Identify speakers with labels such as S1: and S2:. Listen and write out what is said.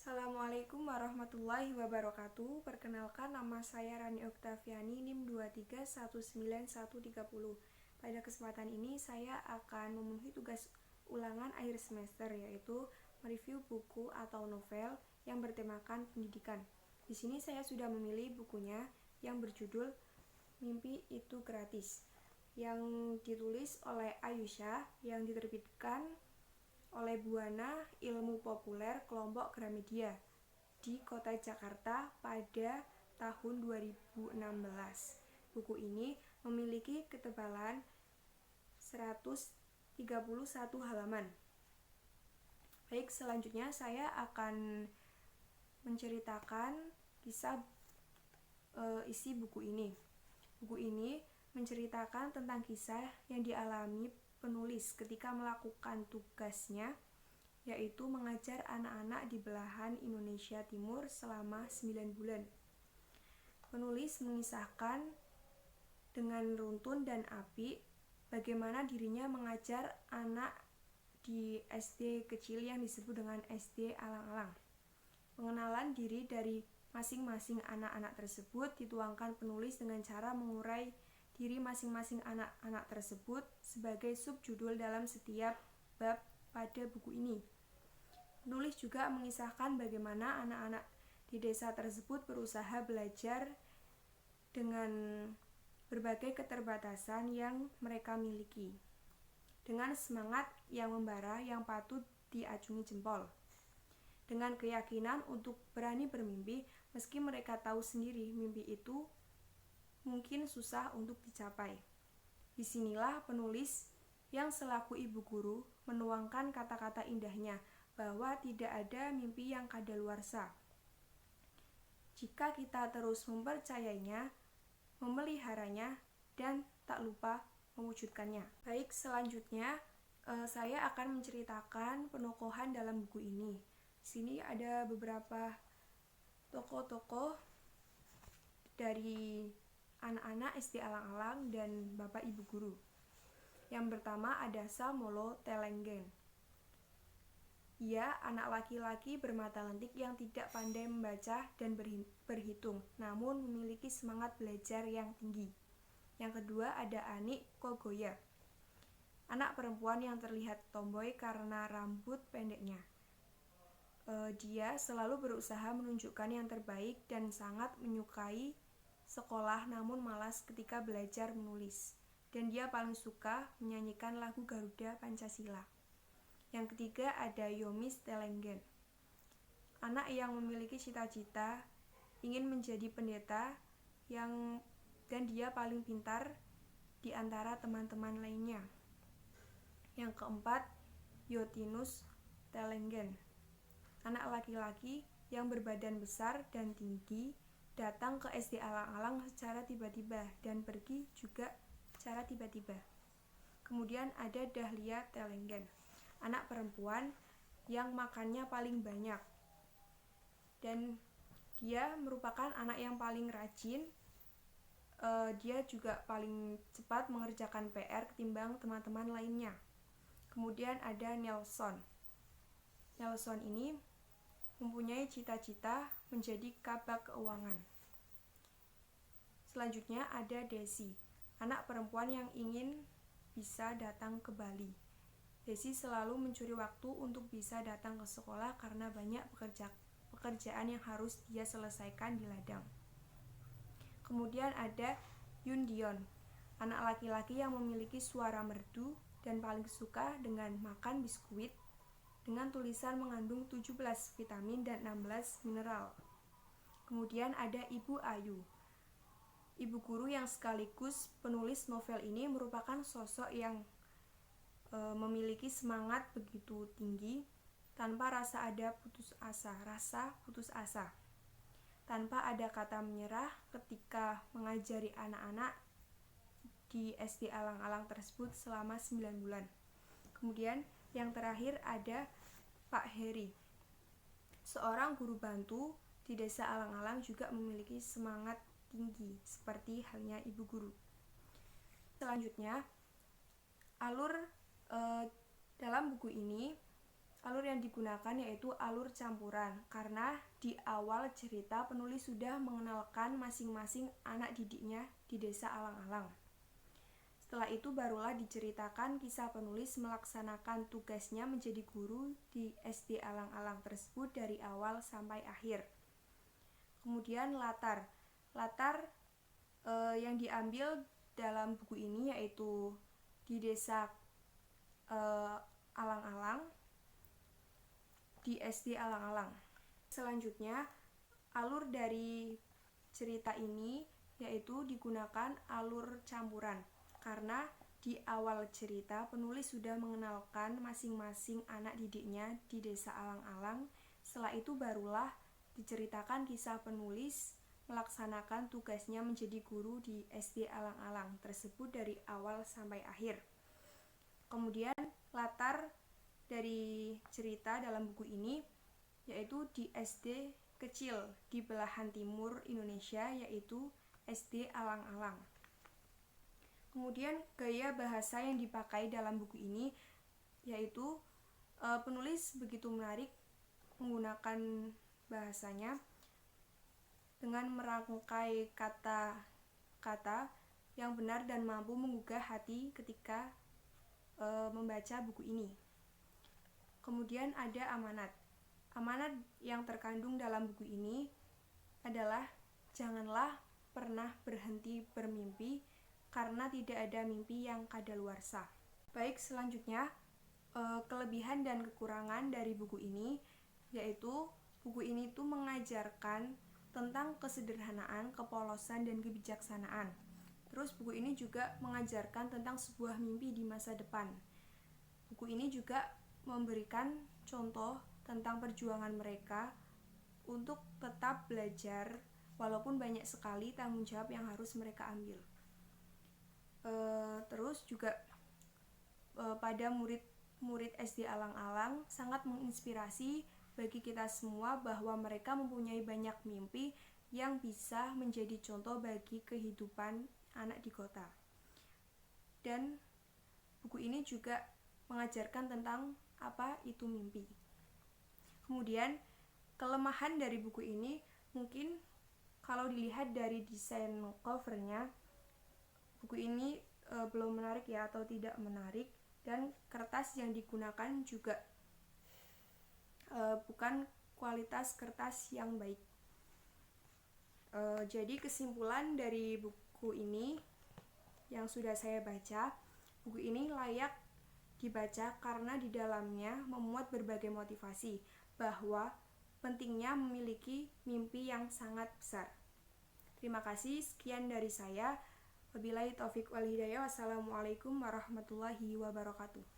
S1: Assalamualaikum warahmatullahi wabarakatuh. Perkenalkan, nama saya Rani Oktaviani, NIM 2319130. Pada kesempatan ini saya akan memenuhi tugas ulangan akhir semester, yaitu mereview buku atau novel yang bertemakan pendidikan. Di sini saya sudah memilih bukunya yang berjudul Mimpi Itu Gratis, yang ditulis oleh Ayusyah, yang diterbitkan oleh Buana Ilmu Populer Kelompok Gramedia di Kota Jakarta pada tahun 2016. Buku ini memiliki ketebalan 131 halaman. Baik, selanjutnya saya akan menceritakan kisah isi buku ini. Buku ini menceritakan tentang kisah yang dialami penulis ketika melakukan tugasnya, yaitu mengajar anak-anak di belahan Indonesia Timur selama 9 bulan. Penulis mengisahkan dengan runtun dan apik bagaimana dirinya mengajar anak di SD kecil yang disebut dengan SD Alang-Alang. Pengenalan diri dari masing-masing anak-anak tersebut dituangkan penulis dengan cara mengurai diri masing-masing anak-anak tersebut sebagai subjudul dalam setiap bab pada buku ini. Penulis juga mengisahkan bagaimana anak-anak di desa tersebut berusaha belajar dengan berbagai keterbatasan yang mereka miliki, dengan semangat yang membara yang patut diacungi jempol, dengan keyakinan untuk berani bermimpi meski mereka tahu sendiri mimpi itu mungkin susah untuk dicapai. Disinilah penulis yang selaku ibu guru menuangkan kata-kata indahnya bahwa tidak ada mimpi yang kadaluarsa. Jika kita terus mempercayainya, memeliharanya, dan tak lupa mewujudkannya. Baik, selanjutnya saya akan menceritakan penokohan dalam buku ini. Di sini ada beberapa tokoh-tokoh dari anak-anak SD Alang-Alang dan Bapak Ibu Guru. Yang pertama ada Samolo Telenggen. Ia anak laki-laki bermata lentik yang tidak pandai membaca dan berhitung, namun memiliki semangat belajar yang tinggi. Yang kedua ada Anik Kogoya. Anak perempuan yang terlihat tomboy karena rambut pendeknya. Dia selalu berusaha menunjukkan yang terbaik dan sangat menyukai sekolah namun malas ketika belajar menulis, dan dia paling suka menyanyikan lagu Garuda Pancasila. Yang ketiga ada Yomis Telenggen. Anak yang memiliki cita-cita ingin menjadi pendeta dan dia paling pintar di antara teman-teman lainnya. Yang keempat, Yotinus Telenggen. Anak laki-laki yang berbadan besar dan tinggi, datang ke SD Alang-Alang secara tiba-tiba dan pergi juga secara tiba-tiba. Kemudian ada Dahlia Telenggen, anak perempuan yang makannya paling banyak, dan dia merupakan anak yang paling rajin. Dia juga paling cepat mengerjakan PR ketimbang teman-teman lainnya. Kemudian ada Nelson. Nelson ini mempunyai cita-cita menjadi kabak keuangan. Selanjutnya ada Desi, anak perempuan yang ingin bisa datang ke Bali. Desi selalu mencuri waktu untuk bisa datang ke sekolah karena banyak pekerjaan yang harus dia selesaikan di ladang. Kemudian ada Yun Dion, anak laki-laki yang memiliki suara merdu dan paling suka dengan makan biskuit dengan tulisan mengandung 17 vitamin dan 16 mineral. Kemudian ada Ibu Ayu. Ibu guru yang sekaligus penulis novel ini merupakan sosok yang memiliki semangat begitu tinggi tanpa rasa putus asa. Tanpa ada kata menyerah ketika mengajari anak-anak di SD Alang-Alang tersebut selama 9 bulan. Kemudian yang terakhir ada Pak Heri, seorang guru bantu di desa Alang-Alang, juga memiliki semangat tinggi seperti halnya ibu guru. Selanjutnya, alur dalam buku ini Alur yang digunakan yaitu alur campuran, karena di awal cerita penulis sudah mengenalkan masing-masing anak didiknya di desa Alang-Alang. Setelah itu barulah diceritakan kisah penulis melaksanakan tugasnya menjadi guru di SD Alang-Alang tersebut dari awal sampai akhir. Kemudian latar yang diambil dalam buku ini yaitu di desa Alang-Alang, di SD Alang-Alang. Selanjutnya, alur dari cerita ini yaitu digunakan alur campuran, karena di awal cerita penulis sudah mengenalkan masing-masing anak didiknya di desa Alang-Alang. Setelah itu barulah diceritakan kisah penulis melaksanakan tugasnya menjadi guru di SD Alang-Alang tersebut dari awal sampai akhir. Kemudian latar dari cerita dalam buku ini yaitu di SD kecil di belahan timur Indonesia, yaitu SD Alang-Alang. Kemudian gaya bahasa yang dipakai dalam buku ini yaitu penulis begitu menarik menggunakan bahasanya dengan merangkai kata-kata yang benar dan mampu menggugah hati ketika membaca buku ini. Kemudian ada amanat. Amanat yang terkandung dalam buku ini adalah janganlah pernah berhenti bermimpi karena tidak ada mimpi yang kadaluarsa. Baik, selanjutnya kelebihan dan kekurangan dari buku ini yaitu buku ini tuh mengajarkan tentang kesederhanaan, kepolosan, dan kebijaksanaan. Terus buku ini juga mengajarkan tentang sebuah mimpi di masa depan. Buku ini juga memberikan contoh tentang perjuangan mereka untuk tetap belajar walaupun banyak sekali tanggung jawab yang harus mereka ambil. Terus juga pada murid SD Alang-Alang sangat menginspirasi bagi kita semua bahwa mereka mempunyai banyak mimpi yang bisa menjadi contoh bagi kehidupan anak di kota. Dan buku ini juga mengajarkan tentang apa itu mimpi. Kemudian kelemahan dari buku ini mungkin kalau dilihat dari desain covernya, buku ini belum menarik ya, atau tidak menarik, dan kertas yang digunakan juga bukan kualitas kertas yang baik. Jadi kesimpulan dari buku ini yang sudah saya baca, buku ini layak dibaca karena di dalamnya memuat berbagai motivasi bahwa pentingnya memiliki mimpi yang sangat besar. Terima kasih, sekian dari saya. Wabillahi taufiq wal hidayah. Wassalamualaikum warahmatullahi wabarakatuh.